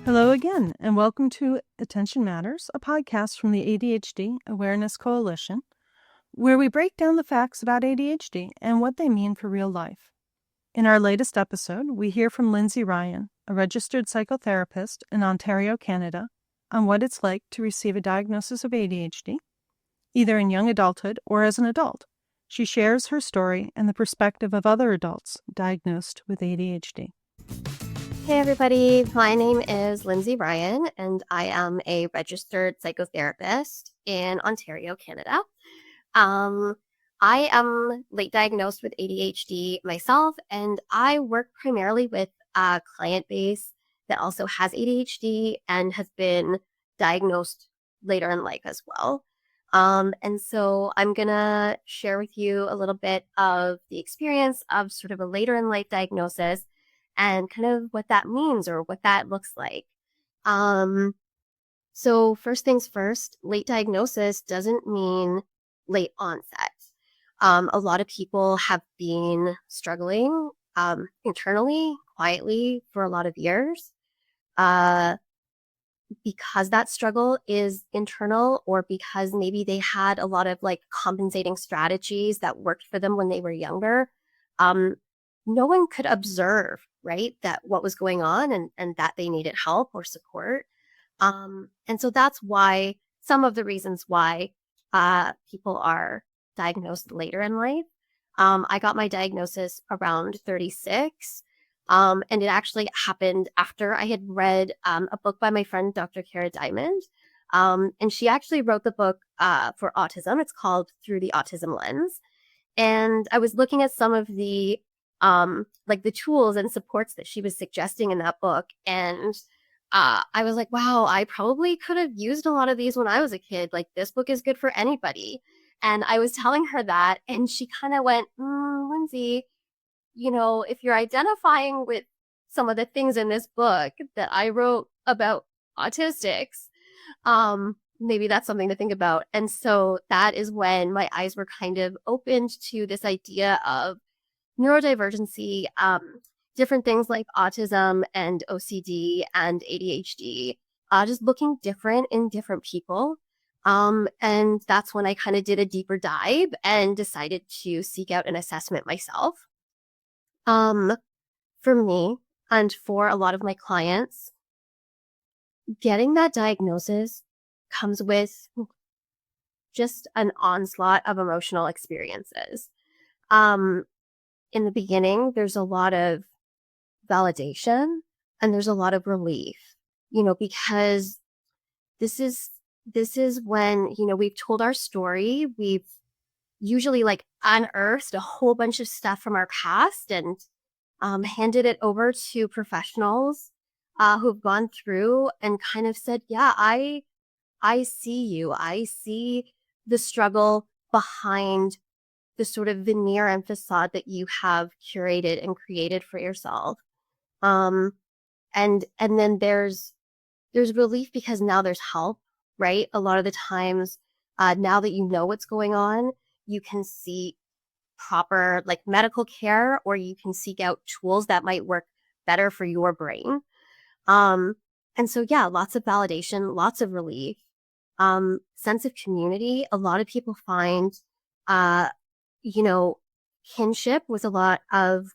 Hello again, and welcome to Attention Matters, a podcast from the ADHD Awareness Coalition, where we break down the facts about ADHD and what they mean for real life. In our latest episode, we hear from Lindsay Ryan, a registered psychotherapist in Ontario, Canada, on what it's like to receive a diagnosis of ADHD, either in young adulthood or as an adult. She shares her story and the perspective of other adults diagnosed with ADHD. Hey everybody, my name is Lindsay Ryan and I am a registered psychotherapist in Ontario, Canada. I am late diagnosed with ADHD myself, and I work primarily with a client base that also has ADHD and has been diagnosed later in life as well. And so I'm gonna share with you a little bit of the experience of sort of a later in life diagnosis and kind of what that means or what that looks like. So first things first, late diagnosis doesn't mean late onset. A lot of people have been struggling internally, quietly for a lot of years. Because that struggle is internal, or because maybe they had a lot of like compensating strategies that worked for them when they were younger. No one could observe, right, that what was going on and that they needed help or support. And so that's why some of the reasons why people are diagnosed later in life. I got my diagnosis around 36. And it actually happened after I had read a book by my friend, Dr. Kara Diamond. And she actually wrote the book for autism. It's called Through the Autism Lens. And I was looking at some of the like the tools and supports that she was suggesting in that book. And I was like, wow, I probably could have used a lot of these when I was a kid. Like, this book is good for anybody. And I was telling her that, and she kind of went, Lindsay, if you're identifying with some of the things in this book that I wrote about autistics, maybe that's something to think about. And so that is when my eyes were kind of opened to this idea of neurodivergency, different things like autism and OCD and ADHD, just looking different in different people. And that's when I kind of did a deeper dive and decided to seek out an assessment myself. For me and for a lot of my clients, getting that diagnosis comes with just an onslaught of emotional experiences. In the beginning, there's a lot of validation and there's a lot of relief, because this is when, we've told our story, we've usually like unearthed a whole bunch of stuff from our past and handed it over to professionals who've gone through and kind of said, yeah, I see you. I see the struggle behind the sort of veneer and facade that you have curated and created for yourself. And then there's relief because now there's help, right? A lot of the times, now that you know what's going on, you can seek proper like medical care, or you can seek out tools that might work better for your brain. And so, yeah, lots of validation, lots of relief, sense of community. A lot of people find, kinship with a lot of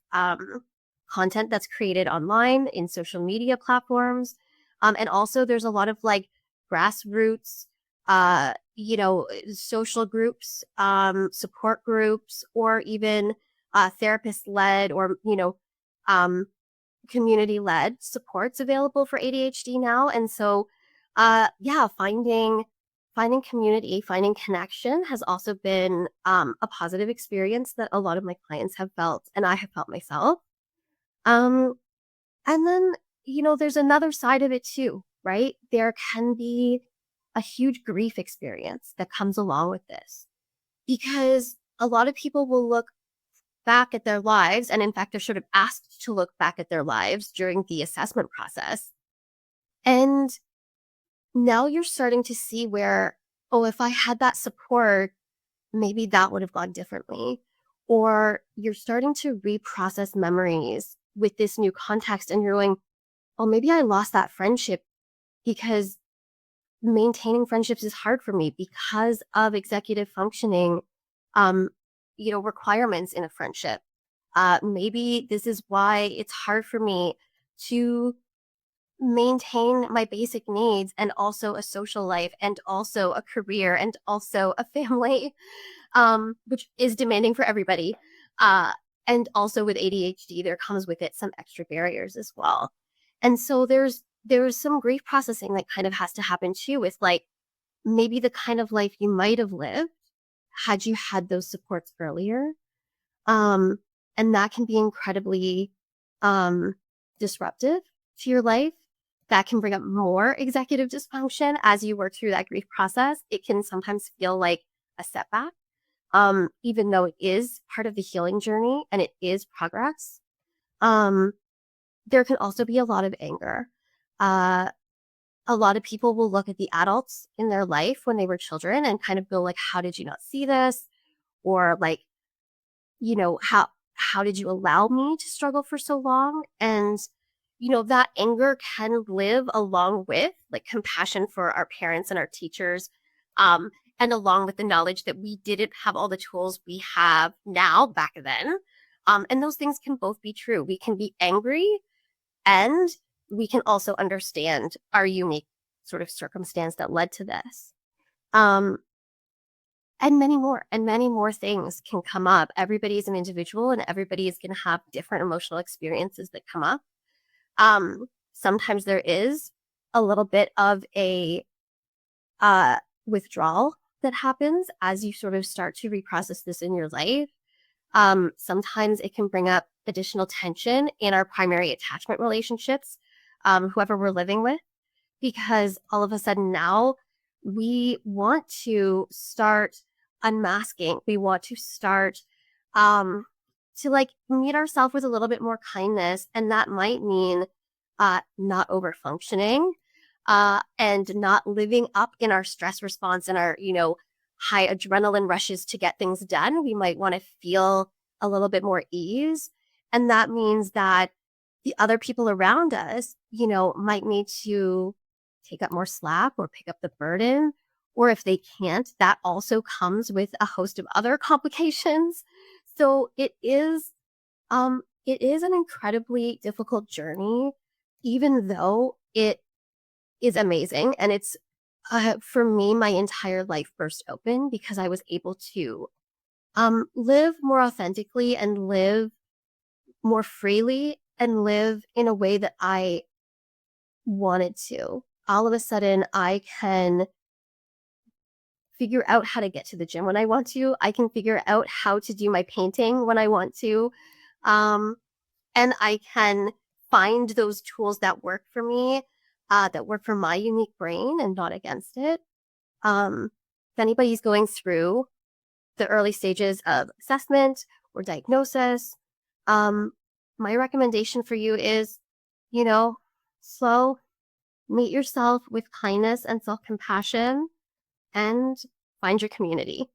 content that's created online in social media platforms. And also there's a lot of like grassroots, social groups, support groups, or even therapist led or, community led supports available for ADHD now. And so, finding community, finding connection has also been a positive experience that a lot of my clients have felt, and I have felt myself. And then, there's another side of it too, right? There can be a huge grief experience that comes along with this, because a lot of people will look back at their lives, and in fact, they're sort of asked to look back at their lives during the assessment process. And now you're starting to see where, oh, if I had that support, maybe that would have gone differently. Or you're starting to reprocess memories with this new context, and you're going, oh, maybe I lost that friendship because maintaining friendships is hard for me because of executive functioning, um, requirements in a friendship. Maybe this is why it's hard for me to maintain my basic needs and also a social life and also a career and also a family, which is demanding for everybody. And also with ADHD, there comes with it some extra barriers as well. And so there's some grief processing that kind of has to happen too, with like maybe the kind of life you might have lived had you had those supports earlier. Um, and that can be incredibly disruptive to your life. That can bring up more executive dysfunction as you work through that grief process. It can sometimes feel like a setback, even though it is part of the healing journey and it is progress. There can also be a lot of anger. Uh, a lot of people will look at the adults in their life when they were children and kind of go like, how did you not see this? Or like, how did you allow me to struggle for so long? And that anger can live along with like compassion for our parents and our teachers, and along with the knowledge that we didn't have all the tools we have now back then. And those things can both be true. We can be angry and we can also understand our unique sort of circumstance that led to this. Um, and many more things can come up. Everybody is an individual and everybody is going to have different emotional experiences that come up. Sometimes there is a little bit of a withdrawal that happens as you sort of start to reprocess this in your life. Sometimes it can bring up additional tension in our primary attachment relationships, whoever we're living with, because all of a sudden now we want to start unmasking. We want to start to like meet ourselves with a little bit more kindness. And that might mean not over functioning and not living up in our stress response and our, high adrenaline rushes to get things done. We might want to feel a little bit more ease. And that means that the other people around us, might need to take up more slack or pick up the burden. Or if they can't, that also comes with a host of other complications. So it is an incredibly difficult journey, even though it is amazing. And it's, for me, my entire life burst open because I was able to live more authentically and live more freely and live in a way that I wanted to. All of a sudden, I can figure out how to get to the gym when I want to. I can figure out how to do my painting when I want to. And I can find those tools that work for me, that work for my unique brain and not against it. If anybody's going through the early stages of assessment or diagnosis, my recommendation for you is, slow, meet yourself with kindness and self-compassion, and find your community.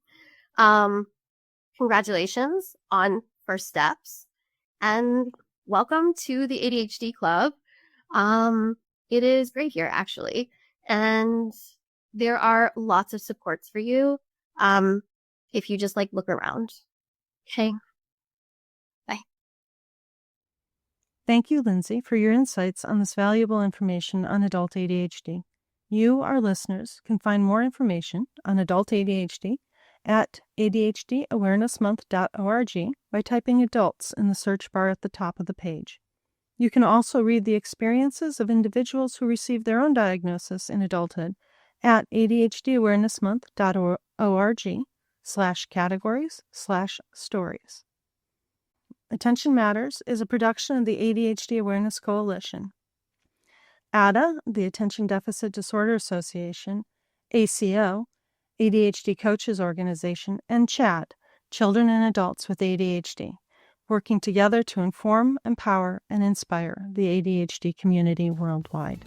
Congratulations on first steps, and welcome to the ADHD Club. It is great here, actually, and there are lots of supports for you if you just like look around. Okay. Bye. Thank you, Lindsay, for your insights on this valuable information on adult ADHD. You, our listeners, can find more information on adult ADHD at adhdawarenessmonth.org by typing adults in the search bar at the top of the page. You can also read the experiences of individuals who received their own diagnosis in adulthood at adhdawarenessmonth.org/categories/stories. Attention Matters is a production of the ADHD Awareness Coalition. ADDA, the Attention Deficit Disorder Association, ACO, ADHD Coaches Organization, and CHADD, Children and Adults with ADHD, working together to inform, empower, and inspire the ADHD community worldwide.